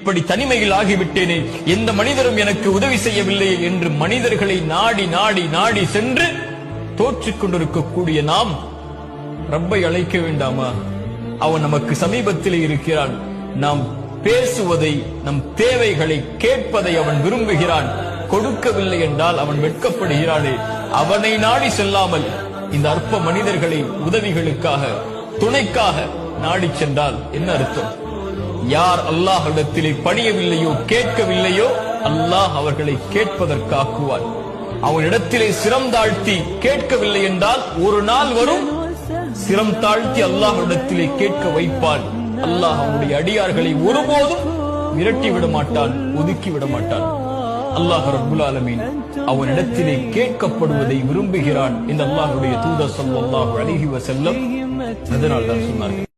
இப்படி தனிமையில் ஆகிவிட்டேனே, எந்த மனிதரும் எனக்கு உதவி செய்யவில்லை என்று மனிதர்களை நாடி நாடி நாடி சென்று தோற்றிக் கொண்டிருக்கக்கூடிய நாம் ரப்பை அழைக்க வேண்டாமா? அவன் நமக்கு சமீபத்தில் இருக்கிறான். நாம் பேசுவதை, நம் தேவைகளை கேட்பதை அவன் விரும்புகிறான். கொடுக்கவில்லை என்றால் அவன் வெட்கப்படுகிறானே. அவனை நாடி செல்லாமல் இந்த அற்ப மனிதர்களை உதவிகளுக்காக, துணைக்காக நாடி சென்றால் என்ன அர்த்தம்? யார் அல்லாஹ்விடத்திலே பணியவில்லையோ, கேட்கவில்லையோ, அல்லாஹ் அவர்களை கேட்பதற்காக்குவான். அவனிடத்திலே சிரம் தாழ்த்தி கேட்கவில்லை என்றால் ஒரு நாள் வரும், சிரம் தாழ்த்தி அல்லாஹ்விடத்திலே கேட்க வைப்பான். அல்லாஹ் அவனுடைய அடியார்களை ஒருபோதும் விரட்டி விட மாட்டான், ஒதுக்கி விட மாட்டான். அல்லாஹ் ரப்புல் ஆலமீன் அவனிடத்திலே கேட்கப்படுவதை விரும்புகிறான். இந்த அல்லாஹ்வுடைய தூதர் ஸல்லல்லாஹு அலைஹி வஸல்லம் அதனால் தான் சொன்னார்கள்.